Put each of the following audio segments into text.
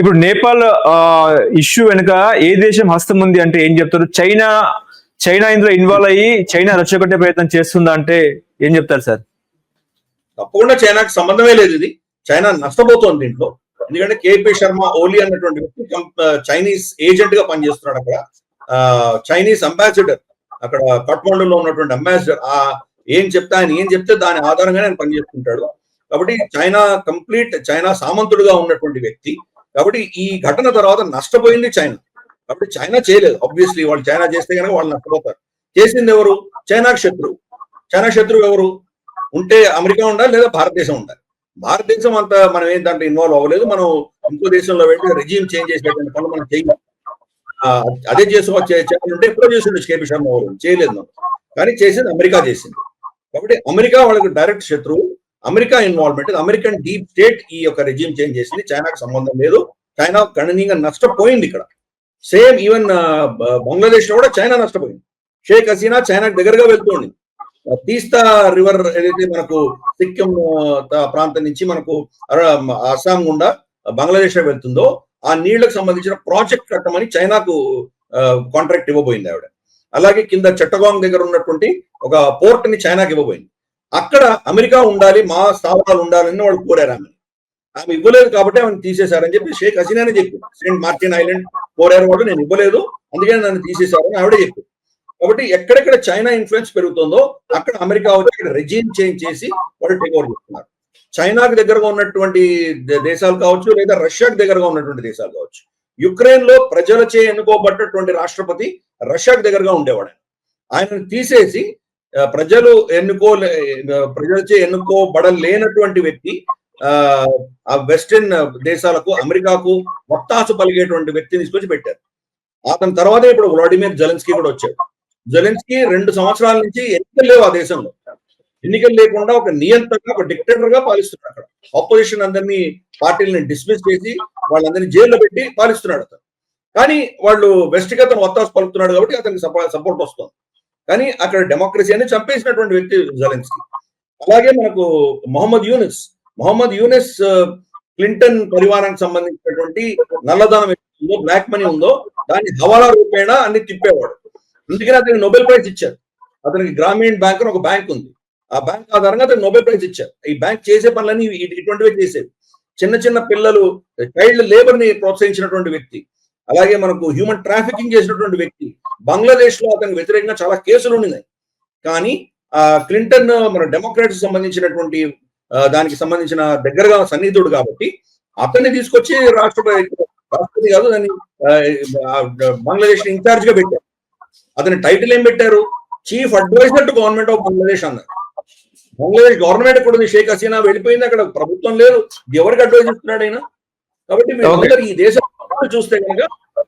ఇప్పుడు నేపాల్ ఇష్యూ వెనుక ఏ దేశం హస్తం ఉంది అంటే ఏం చెప్తారు? చైనా చైనా ఇందులో ఇన్వాల్వ్ అయ్యి చైనా రెచ్చగొట్టే ప్రయత్నం చేస్తుందా అంటే ఏం చెప్తారు సార్? తప్పకుండా చైనాకి సంబంధమే లేదు ఇది. చైనా నష్టపోతోంది దీంట్లో. ఎందుకంటే కేపీ శర్మ ఓలీ అన్నటువంటి వ్యక్తి చైనీస్ ఏజెంట్ గా పనిచేస్తున్నాడు అక్కడ. చైనీస్ అంబాసిడర్ అక్కడ కఠ్మండూలో ఉన్నటువంటి అంబాసిడర్. ఏం చెప్తే ఆయన ఏం చెప్తే దాని ఆధారంగానే ఆయన పనిచేస్తుంటాడు. కాబట్టి చైనా సామంతుడుగా ఉన్నటువంటి వ్యక్తి. కాబట్టి ఈ ఘటన తర్వాత నష్టపోయింది చైనా. కాబట్టి చైనా చేయలేదు. ఆబ్వియస్లీ వాళ్ళు చైనా చేస్తే కనుక వాళ్ళు నష్టపోతారు. చేసింది ఎవరు? చైనాకు శత్రువు. చైనా శత్రువు ఎవరు? ఉంటే అమెరికా ఉండాలి, లేదా భారతదేశం ఉండాలి. భారతదేశం అంతా మనం ఏం దాంట్లో ఇన్వాల్వ్ అవ్వలేదు. మనం ఇంకో దేశంలో వెళ్ళి రెజ్యూమ్ చేంజ్ చేసేటువంటి పనులు మనం చేయలేదు. అదే చేయాలంటే ఎప్పుడో చేసిండు కేపీ శర్మ ఓలీ. చేయలేదు మనం. కానీ చేసింది అమెరికా చేసింది. కాబట్టి అమెరికా వాళ్ళకి డైరెక్ట్ శత్రువు. America involvement, American deep state ఈ యొక్క రెజ్యూమ్ చేంజ్ చేసింది. చైనాకు సంబంధం లేదు. చైనా గణనీయంగా నష్టపోయింది ఇక్కడ. సేమ్ ఈవెన్ బంగ్లాదేశ్ లో కూడా చైనా నష్టపోయింది. షేక్ హసీనా చైనాకు దగ్గరగా వెళ్తుంది. తీస్తా రివర్ ఏదైతే మనకు సిక్కిం ప్రాంతం నుంచి మనకు అస్సాం గుండా బంగ్లాదేశ్ వెళ్తుందో ఆ నీళ్లకు సంబంధించిన ప్రాజెక్ట్ కట్టమని చైనాకు కాంట్రాక్ట్ ఇవ్వబోయింది ఆవిడ. అలాగే కింద చట్టగాంగ్ దగ్గర ఉన్నటువంటి ఒక పోర్ట్ ని చైనాకి ఇవ్వబోయింది. అక్కడ అమెరికా ఉండాలి, మా స్థావరాలు ఉండాలని వాళ్ళు కోరారు. ఆమె ఇవ్వలేదు కాబట్టి ఆమెను తీసేశారని చెప్పి షేక్ హసీనానే చెప్పి, సెయింట్ మార్టిన్ ఐలాండ్ కోరారు వాళ్ళు, నేను ఇవ్వలేదు అందుకని నన్ను తీసేశారని ఆవిడ చెప్పి. కాబట్టి ఎక్కడెక్కడ చైనా ఇన్ఫ్లుయెన్స్ పెరుగుతుందో అక్కడ అమెరికా వచ్చి అక్కడ రెజ్యూమ్ చేంజ్ చేసి వాళ్ళు టేక్ ఓవర్ చేస్తున్నారు. చైనాకు దగ్గరగా ఉన్నటువంటి దేశాలు కావచ్చు, లేదా రష్యాకు దగ్గరగా ఉన్నటువంటి దేశాలు కావచ్చు. యుక్రెయిన్ లో ప్రజలచే ఎన్నుకోబడ్డటువంటి రాష్ట్రపతి రష్యాకు దగ్గరగా ఉండేవాడు. ఆయనను తీసేసి ప్రజలచే ఎన్నుకోబడలేనటువంటి వ్యక్తి ఆ వెస్టర్న్ దేశాలకు, అమెరికాకు వత్తాసు పలిగేటువంటి వ్యక్తిని తీసుకొచ్చి పెట్టారు. అతని తర్వాతే ఇప్పుడు వ్లాడిమిర్ జెలెన్స్కీ కూడా వచ్చాడు. జెలెన్స్కీ 2 సంవత్సరాల నుంచి ఎన్నికలు లేవు ఆ దేశంలో. ఎన్నికలు లేకుండా ఒక నియంత్రణ, ఒక డిక్టేటర్ గా పాలిస్తున్నాడు అక్కడ. ఆపోజిషన్ అందరినీ, పార్టీలని డిస్మిస్ చేసి వాళ్ళందరినీ జైల్లో పెట్టి పాలిస్తున్నాడు అతను. కానీ వాళ్ళు వెస్ట్ కి అతను వత్తాసు పలుకుతున్నాడు కాబట్టి అతనికి సపోర్ట్ వస్తుంది. కానీ అక్కడ డెమోక్రసీ అని చంపేసినటువంటి వ్యక్తి జెలెన్స్కీ. అలాగే మనకు మొహమ్మద్ యూనిస్ క్లింటన్ పరివారానికి సంబంధించినటువంటి నల్లధనం ఉందో, బ్లాక్ మనీ ఉందో దాన్ని హవాలా రూపేణా అన్ని తిప్పేవాడు. అందుకని అతనికి నోబెల్ ప్రైజ్ ఇచ్చారు. అతనికి గ్రామీణ బ్యాంక్ అని ఒక బ్యాంక్ ఉంది. ఆ బ్యాంక్ ఆధారంగా అతనికి నోబెల్ ప్రైజ్ ఇచ్చారు. ఈ బ్యాంక్ చేసే పనులన్నీ ఇటువంటివే చేసేది. చిన్న పిల్లలు, చైల్డ్ లేబర్ ని ప్రోత్సహించినటువంటి వ్యక్తి. అలాగే మనకు హ్యూమన్ ట్రాఫికింగ్ చేసినటువంటి వ్యక్తి. బంగ్లాదేశ్ లో అతనికి వ్యతిరేకంగా చాలా కేసులు ఉన్నాయి. కానీ క్లింటన్ మన డెమోక్రాట్స్ సంబంధించినటువంటి దానికి సంబంధించిన దగ్గరగా సన్నిహితుడు కాబట్టి అతన్ని తీసుకొచ్చి రాష్ట్రపతి కాదు దాన్ని బంగ్లాదేశ్ ఇన్ఛార్జ్ గా పెట్టారు. అతని టైటిల్ ఏం పెట్టారు? Chief adviser to government of Bangladesh అన్నారు. బంగ్లాదేశ్ గవర్నమెంట్ కూడా ఉంది. షేక్ హసీనా వెళ్ళిపోయింది, అక్కడ ప్రభుత్వం లేదు. ఎవరికి అడ్వైజ్ ఇస్తున్నాడు ఆయన? కాబట్టి ఈ దేశం చూస్తే కనుక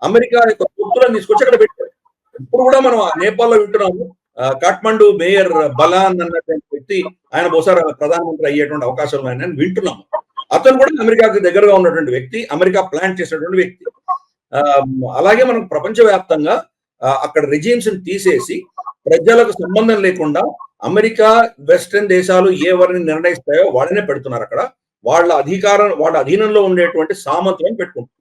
అమెరికా యొక్క పొత్తులను తీసుకొచ్చి అక్కడ పెట్టారు. ఇప్పుడు కూడా మనం నేపాల్లో వింటున్నాము. కాఠ్మండు మేయర్ బలాన్ అన్నటువంటి వ్యక్తి, ఆయన బహుశా ప్రధానమంత్రి అయ్యేటువంటి అవకాశాలు ఉన్నాయని వింటున్నాము. అతను కూడా అమెరికాకి దగ్గరగా ఉన్నటువంటి వ్యక్తి, అమెరికా ప్లాన్ చేసినటువంటి వ్యక్తి. అలాగే మనం ప్రపంచవ్యాప్తంగా అక్కడ రెజీమ్స్ తీసేసి ప్రజలకు సంబంధం లేకుండా అమెరికా, వెస్టర్న్ దేశాలు ఎవరిని నిర్ణయిస్తాయో వాళ్ళనే పెడుతున్నారు అక్కడ. వాళ్ళ అధీనంలో ఉండేటువంటి సామంతులను పెట్టుకుంటున్నారు.